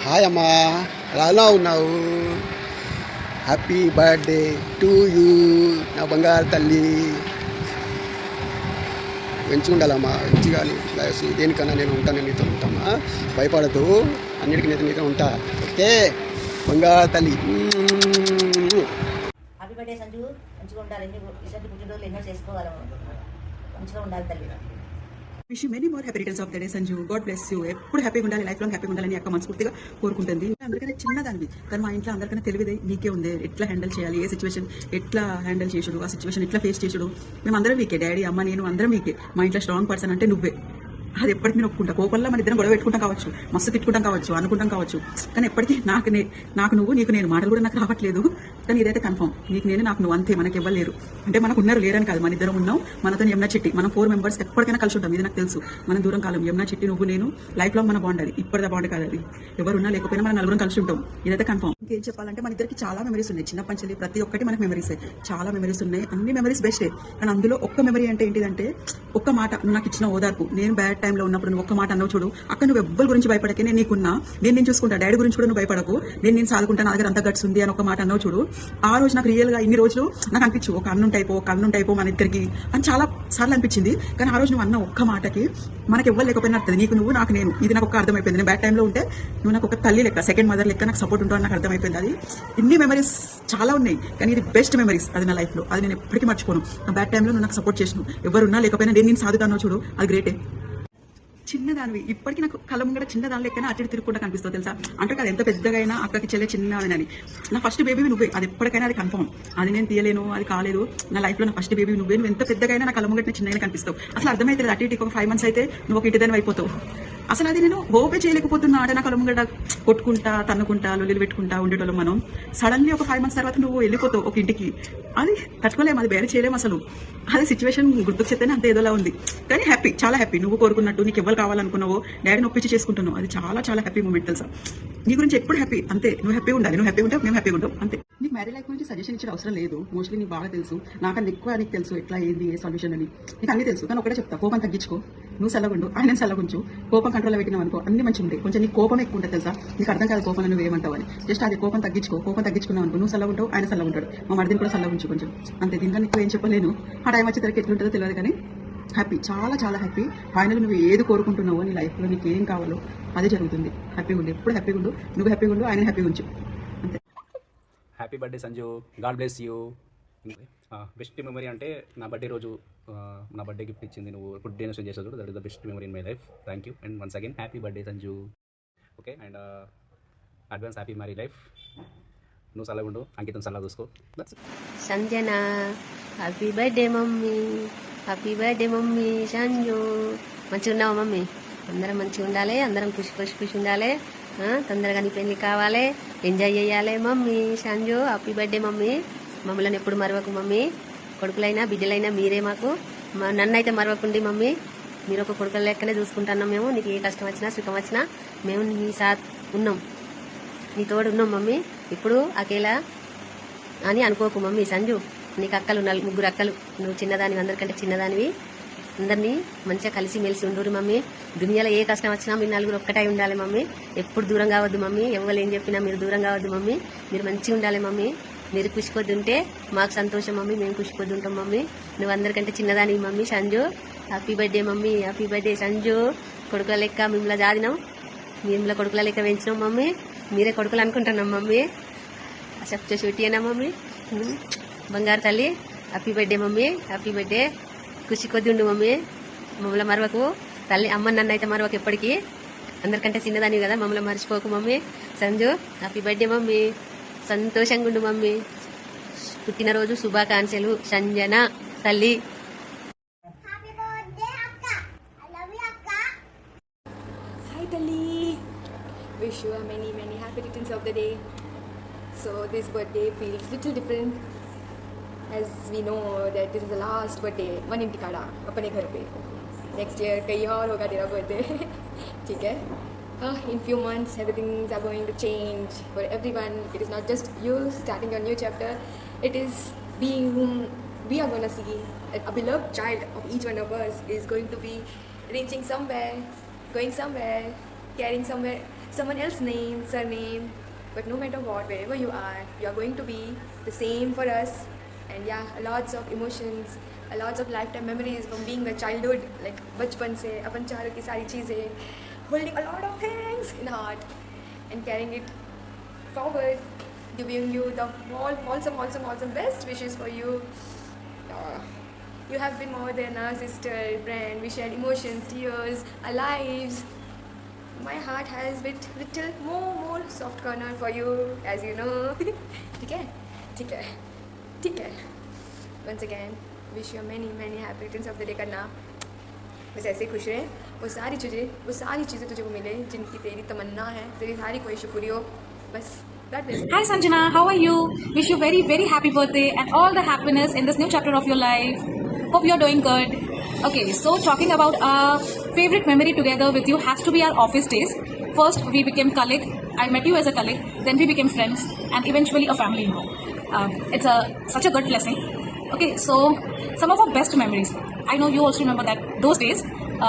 Hi అమ్మా, ఎలా ఉన్నావు? హ్యాపీ బర్త్డే టు యూ నా బంగారు తల్లి. మంచిగా ఉండాలమ్మా, మంచిగా దేనికన్నా నేను ఉంటాను, నీతో ఉంటామా, భయపడదు, అన్నిటికీ నీతో ఉంటా. ఓకే బంగారు తల్లి. హ్యాపీ బర్త్డే సంజు, మంచిగా ఉండాలి. ఇలాంటి పుట్టినరోజులు ఎన్నో చేసుకోవాలి, మంచిగా ఉండాలి తల్లి. Wish you many more happy returns of the day Sanju. God bless you. ఎప్పుడు హ్యాపీగా ఉండాలి, లైఫ్ లాంగ్ హ్యాపీగా ఉండాలని అక్క మనస్ఫూర్తిగా కోరుకుంటుంది. అందరికన్నా చిన్నదాన్ని కానీ మా ఇంట్లో అందరికన్నా తెలివిదే నీకే ఉంది. ఎట్లా హ్యాండిల్ చేయాలి, ఏ సిచ్యువేషన్ ఎట్లా హ్యాండిల్ చేసుడు, ఆ సిచ్యువేషన్ ఎట్లా ఫేస్ చేసుడు. మేము అందరం వీకే, డాడీ అమ్మ నేను అందరం వీకే. మా ఇంట్లో స్ట్రాంగ్ పర్సన్ అంటే నువ్వే. అది ఎప్పటికీ నేను ఒప్పుకుంటా. కోపంలో మన ఇద్దరం గొడవ పెట్టుకుంటాం కావచ్చు, మస్తు తిట్టుకుంటాం కావచ్చు, అనుకుంటాం కావచ్చు, కానీ ఎప్పటికీ నాకు నువ్వు, నీకు నేను. మాటలు కూడా నాకు రావట్లేదు, కానీ ఇదైతే కన్ఫర్మ్. నీకు నేను, నాకు నువ్వు, అంతే. మనకి ఇవ్వలేరు అంటే మనకు ఉన్నారు, లేరని కాదు. మన ఇద్దరం ఉన్నాం. మనతో యమునా చిట్టి, మనం 4 మెంబర్స్ ఎప్పటికైనా కలిసి ఉంటాం. ఇది నాకు తెలుసు. మనం దూరం కాలం. యమునా చిట్టి నువ్వు నేను లైఫ్ లో మన బాండ్. అది ఇప్పటిదా బాండ్ కాదు. అది ఎవరున్నా లేకపోయినా మనం నలుగురం కలిసి ఉంటాం. ఇదైతే కన్ఫర్మ్. ఇంకేం చెప్పాలంటే మన ఇద్దరికి చాలా మెమరీస్ ఉన్నాయి. చిన్నప్పటి నుంచి ప్రతి ఒక్కటి మనకు మెమరీస్. చాలా మెమరీస్ ఉన్నాయి. అన్ని మెమరీస్ బెస్టే. కానీ అందులో ఒక్క మెమరీ అంటే ఏంటిదంటే, ఒక్క మాట నువ్వు నాకు ఇచ్చిన ఓదార్పు. నేను బ్యాడ్ టైంలో ఉన్నప్పుడు నువ్వు ఒక్క మాట అన్నావు చూడు, అక్క నువ్వు ఎవ్వరి గురించి భయపడకే, నేను నీకున్నా, నేను చూసుకుంటా. డాడీ గురించి కూడా నువ్వు భయపడకు, నేను సాదుకుంటా, నా దగ్గర అంత గట్స్ ఉంది అని ఒక మాట అన్నావు చూడు. ఆ రోజు నాకు రియల్ గా ఇన్ని రోజులు నాకు అనిపించు, ఒక అన్నుంటైపో మన ఇద్దరికి అని చాలా సార్లు అనిపించింది. కానీ ఆ రోజు నువ్వు అన్న ఒక్క మాటకి మనకి ఎవ్వరు లేకపోయినా అర్థం. నీకు నువ్వు, నాకు నేను. ఇది నాకు ఒక అర్థమైపోయింది. నేను బ్యాడ్ టైంలో ఉంటే నువ్వు నాకు ఒక తల్లి లెక్క, సెకండ్ మదర్ లెక్క నాకు సపోర్ట్ ఉంటావు నాకు అర్థమైపోయింది. అది ఇన్ని మెమరీస్ చాలా ఉన్నాయి, కానీ ఇది బెస్ట్ మెమరీస్. అది నా లైఫ్ లో, అది నేను ఎప్పటికీ మర్చిపోను. నా బ్యాడ్ టైంలో నువ్వు నాకు సపోర్ట్ చేసినావు. ఎవరున్నా లేకపోయినా నేను సాదుతానో చూడు, అది గ్రేటే. చిన్నదానివి ఇప్పటికీ నాకు కళ్ళ ముంగడ చిన్నదాని లెక్కన అటు తిరుగుకుంటా కనిపిస్తావు తెలుసా. అంటే కదా ఎంత పెద్దగా అయినా అక్కకి చెల్లె చిన్నదని. నా ఫస్ట్ బేబీ నువ్వే, అది ఎప్పటికైనా అది కన్ఫర్మ్. అది నేను తీయలేను, అది కాలేదు. నా లైఫ్ లో నా ఫస్ట్ బేబీ నువ్వే. నువ్వు ఎంత పెద్దగా అయినా నా కళ్ళ ముంగట చిన్నగా కనిపిస్తావు. అసలు అర్థమైతే అటు ఇటు ఒక 5 months అయితే నువ్వు ఒక ఇంటిదాని అయిపోతావు. అసలు అది నేను హోపే చేయలేకపోతున్నా. ఆడ నా కళ్ళ ముంగట కొట్టుకుంటా, తన్నుకుంటా, లొల్లిలు పెట్టుకుంటా ఉండేటోళ్ళు మనం. సడన్లీ ఒక 5 months తర్వాత నువ్వు వెళ్ళిపోతావు ఒక ఇంటికి. అది తట్టుకోలేము, అది వేరే చేయలేము అసలు. అది సిచ్యువేషన్ గుర్తుకు చెప్తేనే అంత ఏదోలా ఉంది. కానీ హ్యాపీ, చాలా హ్యాపీ. నువ్వు కోరుకున్నట్టు నీకు ఎవరు కావాలనుకున్నావో డాడీని ఒప్పించి చేసుకుంటున్నావు. అది చాలా చాలా హ్యాపీ మూమెంట్ తెలుసా. నీ గురించి ఎప్పుడు హ్యాపీ, అంతే. నువ్వు హ్యాపీ ఉండాలి, నువ్వు హ్యాపీ ఉంటే మేము హ్యాపీ ఉంటాం, అంతే. నీకు మ్యారేజ్ లైఫ్ గురించి సజెషన్ ఇచ్చే అవసరం లేదు. మోస్ట్లీ నీకు బాగా తెలుసు, నాకన్నా ఎక్కువ నీకు తెలుసు ఎట్లా ఏంది, ఏ సొల్యూషన్ అని నీకు అన్ని తెలుసు. కానీ ఒకటే చెప్తా, కోపం తగ్గించుకో. నువ్వు సల్లగుండు, ఆయన సల్లగుంచు. కోపం కంట్రోల్లో పెట్టినావు అనుకో అన్ని మంచిగా ఉంటాయి. కొంచెం నీకు కోపం ఎక్కువ ఉంటుంది తెలుసా. నీకు అర్థం కాదు కోపం నువ్వు ఏమంటావు అని. జస్ట్ అది కోపం తగ్గించుకో. కోపం తగ్గించుకున్నావు అనుకో, నువ్వు సల్లగుంటావు, ఆయన సల్లగుంటాడు. మా మరిదిని కూడా సల్లగుంచు కొంచెం, అంతే. దీంట్లో నీకు ఏం చెప్పలేను. ఆ టైం వచ్చేసరికి ఎట్లుంటుందో తెలియదు, కానీ హ్యాపీ, చాలా చాలా హ్యాపీ. ఫైనల్ నువ్వు ఏది కోరుకుంటున్నావో నీ లైఫ్లో నీకు ఏం కావాలో అదే జరుగుతుంది. హ్యాపీగా ఉండు, ఎప్పుడు హ్యాపీగా ఉండు. నువ్వు హ్యాపీగా ఉండు, ఆయన హ్యాపీగా ఉంచు, అంతే. Happy birthday Sanju, God bless you. Best memory అంటే నా బర్త్డే రోజు నా బర్త్డే గిఫ్ట్ ఇచ్చింది నువ్వు, ఫుడ్ డొనేషన్ చేసావు చూడు, that is the best memory in my life. Thank you and once again happy birthday Sanju. Okay, and advance happy marry life. నువ్వు సలహా ఉండు, అంకితం సలహా చూసుకో. Sanjana happy birthday mummy, happy birthday mummy Sanju. మంచిగా ఉన్నావా మమ్మీ? అందరం మంచిగా ఉండాలి, అందరం ఖుషి ఉండాలి. తొందరగా నీ పెళ్ళి కావాలి, ఎంజాయ్ చేయాలి mummy Sanju. Happy birthday mummy. మమ్మల్ని ఎప్పుడు మరవకు మమ్మీ. కొడుకులైనా బిడ్డలైనా మీరే మాకు. నన్ను అయితే మరవకుండి మమ్మీ. మీరు ఒక కొడుకుల లెక్కనే చూసుకుంటున్నాం మేము. నీకు ఏ కష్టం వచ్చినా సుఖం వచ్చినా మేము నీ సాత్ ఉన్నాం, నీ తోడు ఉన్నాం మమ్మీ. ఇప్పుడు అకేలా అని అనుకోకు మమ్మీ సంజు. నీకు అక్కలు 3 అక్కలు, నువ్వు చిన్నదానివి, అందరికంటే చిన్నదానివి. అందరినీ మంచిగా కలిసి మెలిసి ఉండురు మమ్మీ. దునియాలో ఏ కష్టం వచ్చినా మీరు 4 ఒక్కటై ఉండాలి మమ్మీ. ఎప్పుడు దూరం కావద్దు మమ్మీ. ఎవరు ఏం చెప్పినా మీరు దూరం కావద్దు మమ్మీ. మీరు మంచిగా ఉండాలి మమ్మీ. మీరు ఖుషికొద్దు ఉంటే మాకు సంతోషం మమ్మీ, మేము ఖుషికొద్దు ఉంటాం మమ్మీ. నువ్వు అందరికంటే చిన్నదానివి mummy Sanju. Happy birthday mummy, happy birthday Sanju. కొడుకుల లెక్క మిమ్మల్ని జాదినాం, మిమ్మల్ని కొడుకుల లెక్క పెంచినాం మమ్మీ. మీరే కొడుకులు అనుకుంటున్నాం మమ్మీ. చెప్తే షూటీయేనా మమ్మీ? బంగారు తల్లి, happy birthday mummy, happy birthday. ఖుషి కొద్ది ఉండు మమ్మీ. మమ్మల్ని మరవకు తల్లి. అమ్మ నన్ను అయితే మరవకు ఎప్పటికీ. అందరికంటే చిన్నదానివి కదా, మమ్మల్ని మర్చిపోకు mummy Sanju. Happy birthday mummy. సంతోషంగా ఉండు మమ్మీ. పుట్టినరోజు శుభాకాంక్షలు సంజన తల్లి. Hi Tali, wish you a many happy returns of the day. So this birthday feels little different, as we know that this is the last birthday one intikada अपने घर पे. Next year कहीं और होगा तेरा birthday. ठीक है. In few months everything are going to change for everyone. It is not just you starting a new chapter. It is being whom we are going to see. A beloved child of each one of us is going to be reaching somewhere, going somewhere, carrying somewhere someone else's name, surname, but no matter what, wherever you are going to be the same for us. And yeah, lots of emotions, lots of lifetime memories from being a childhood, like bachpan se अपन चारों की सारी चीज़ें, holding a lot of things in heart and carrying it forward, giving you the awesome best wishes for you. Uh, you have been more than a sister, friend. We shared emotions, tears, our lives. My heart has bit little more soft corner for you, as you know. ठीक है, ठीक है, ठीक है. Once again, wish you many happy returns of the day करना. बस ऐसे ही खुश रहे, वो सारी चीज़ें तुझे को मिले जिनकी तेरी तमन्ना है, तेरी सारी ख्वाहिशें पूरी हो. बस that is. Hi Sanjana, how are you? Wish you very happy birthday and all the happiness in this new chapter of your life. Hope you're doing good. Okay, so talking about our favorite memory together with you has to be our office days. First, we became colleague. I met you as a colleague. Then we became friends, and eventually a family now. It's such a good blessing. Okay, so some of our best memories. I know you also remember those days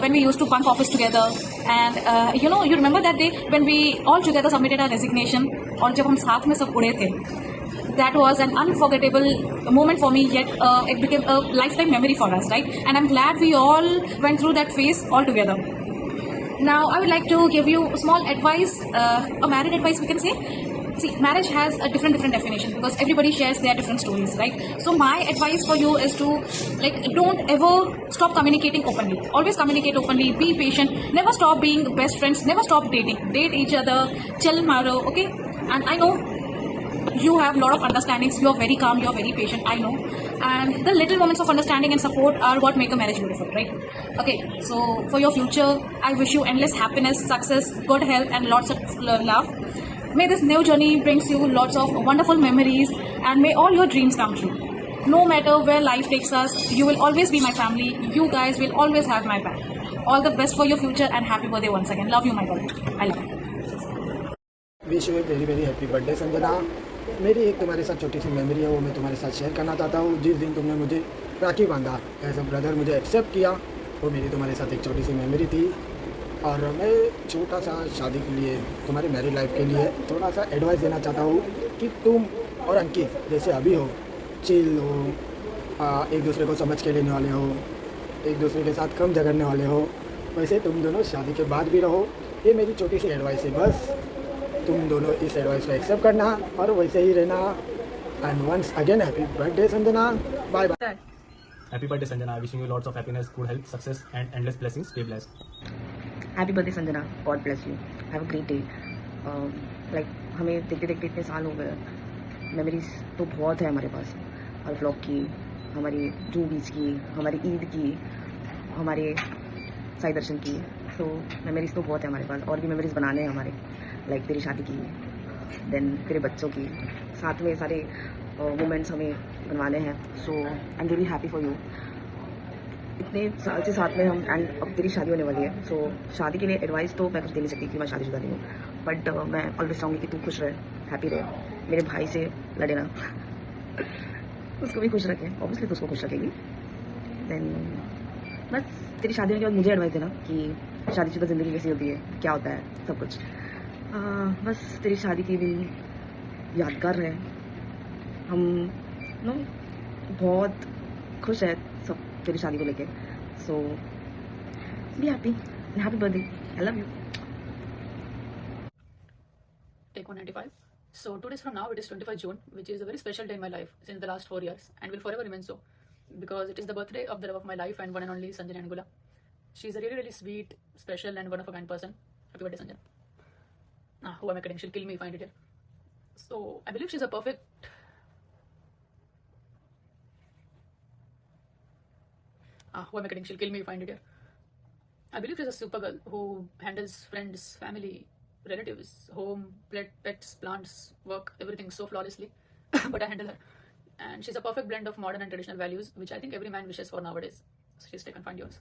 when we used to bunk office together, and you remember that day when we all together submitted our resignation, और जब हम साथ में सब उड़े थे. That was an unforgettable moment for me, yet it became a lifetime memory for us, right? And I'm glad we all went through that phase all together. Now, I would like to give you a small advice, a married advice we can say. See, marriage has a different definition because everybody shares their different stories, right? So my advice for you is to, don't ever stop communicating openly. Always communicate openly, be patient, never stop being best friends, never stop dating. Date each other, chill maro, okay? And I know you have a lot of understandings, you're very calm, you're very patient, I know. And the little moments of understanding and support are what make a marriage beautiful, right? Okay, so for your future, I wish you endless happiness, success, good health, and lots of love. May this new journey brings you lots of wonderful memories, and may all your dreams come true. No matter where life takes us, you will always be my family. You guys will always have my back. All the best for your future, and happy birthday once again. Love you, my girl. I love you. Wish you very happy birthday Sanjana. मेरी एक तुम्हारे साथ छोटी सी memory है, वो मैं तुम्हारे साथ शेयर करना चाहता हूँ. जिस दिन तुमने मुझे राखी बांधा, एज अ ब्रदर मुझे एक्सेप्ट किया, वो मेरी तुम्हारे साथ एक छोटी सी मेमोरी थी. और मैं छोटा सा शादी के लिए, तुम्हारी मैरिड लाइफ के लिए थोड़ा सा एडवाइस देना चाहता हूँ कि तुम और अंकित जैसे अभी हो, चिल हो, एक दूसरे को समझ के लेने वाले हो, एक दूसरे के साथ कम झगड़ने वाले हो, वैसे तुम दोनों शादी के बाद भी रहो. ये मेरी छोटी सी एडवाइस है. बस तुम दोनों इस एडवाइस को एक्सेप्ट करना और वैसे ही रहना. And once again happy birthday Sanjana. Bye bye. Happy birthday Sanjana. Wishing you lots of happiness, good health, success and endless blessings. Stay blessed. Happy birthday Sanjana. God bless you. Have a great day. हमें देखते देखते इतने साल हो गए. Memories तो बहुत है हमारे पास. हर व्लॉग की, हमारी जू बीच की, हमारी ईद की, हमारे साई दर्शन की. तो मेमोरीज तो बहुत है हमारे पास. और भी मेमोरीज बनाने हैं हमारे, लाइक तेरी शादी की, देन तेरे बच्चों की, साथ में सारे मोमेंट्स हमें बनवाने हैं. So I am really happy for you. इतने साल से साथ में हम, एंड अब तेरी शादी होने वाली है. सो शादी के लिए एडवाइस तो मैं कुछ दे नहीं सकती कि मैं शादीशुदा नहीं हूँ, बट मैं ऑलवेज चाहूँगी कि तू खुश रहे, हैप्पी रहे. मेरे भाई से लड़े ना. उसको भी खुश रखे, ऑब्वियसली तो उसको खुश रखेगी. देन बस तेरी शादी होने के बाद मुझे एडवाइस देना कि शादीशुदा ज़िंदगी कैसी होती है, क्या होता है, सब कुछ. बस तेरी शादी के दिन यादगार रहे. हम बहुत खुश है सब तेरी शादी को लेके. So be happy and happy birthday. I love you. Take 195. So 2 days from now, it is 25 June, which is a very special day in my life since the last 4 years, and will forever remain so, because it is the birthday of the love of my life and one and only Sanjana Angula. She is a really sweet, special, and one of a kind person. Happy birthday, Sanjana. Who am I kidding? She'll kill me if I find it here. So I believe she's a perfect. Who am I kidding? She'll kill me if I find it here. I believe she's a super girl who handles friends, family, relatives, home, pets, plants, work, everything so flawlessly. But I handle her. And she's a perfect blend of modern and traditional values, which I think every man wishes for nowadays. So she's taken find yours.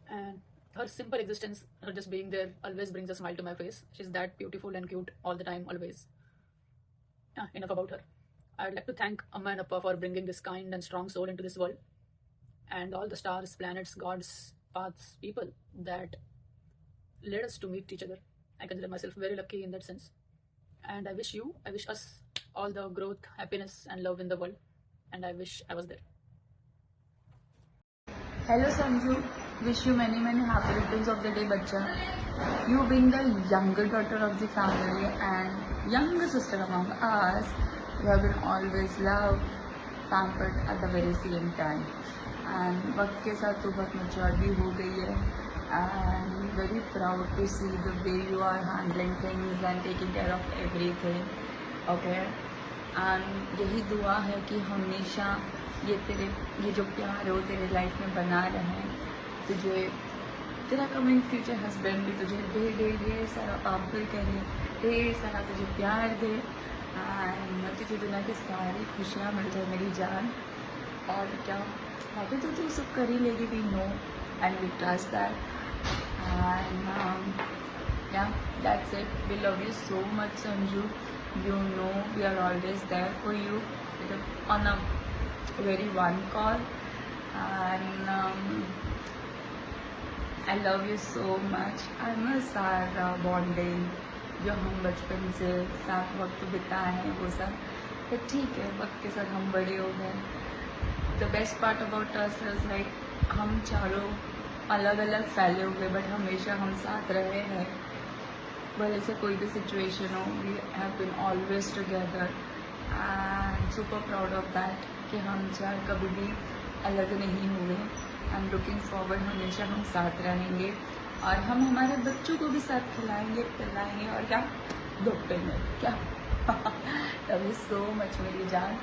And her simple existence, her just being there, always brings a smile to my face. She's that beautiful and cute all the time, always. Enough about her. I'd like to thank Amma and Appa for bringing this kind and strong soul into this world. And all the stars, planets, gods, paths, people that led us to meet each other I consider myself very lucky in that sense. And I wish us all the growth, happiness, and love in the world. And I wish I was there. Hello Sanju, wish you many happy returns of the day, bacha. You being the younger daughter of the family and younger sister among us, you have been always loved, pampered at the very same time. And वक्त के साथ तू बहुत mature भी हो गई है. And very proud to see the way you are handling things and taking care of everything. Okay. And यही दुआ है कि हमेशा ये जो प्यार है वो तेरे लाइफ में बना रहे. तुझे तेरा कमिंग फ्यूचर हस्बैंड भी तुझे ढेर सारा पापड़ करे, ढेर सारा तुझे प्यार दे. एंड तुझे दुनिया की सारी खुशियाँ मिल जाए मेरी जान. और क्या बाकी तो तू सब कर ही लेगी. We know and we trust that. And yeah, that's it. We love you so much, Sanju. You know we are always there for you on a very one call. And I love you so much. I miss our bonding जो हम बचपन से साथ वक्त बिताए हैं वो सब. but ठीक है, वक्त के साथ हम बड़े हो गए. The best part about us is like हम चारों अलग अलग फैले हुए बट हमेशा हम साथ रहे हैं. भले से कोई भी सिचुएशन हो, we have been always together. And super proud of that कि हम चार कभी भी अलग नहीं हुए. आई एम लुकिंग फॉरवर्ड, हमेशा हम साथ रहेंगे और हम हमारे बच्चों को भी साथ खिलाएंगे, पिलाएंगे और क्या धोपेंगे क्या. लव यू सो मच मेरी जान.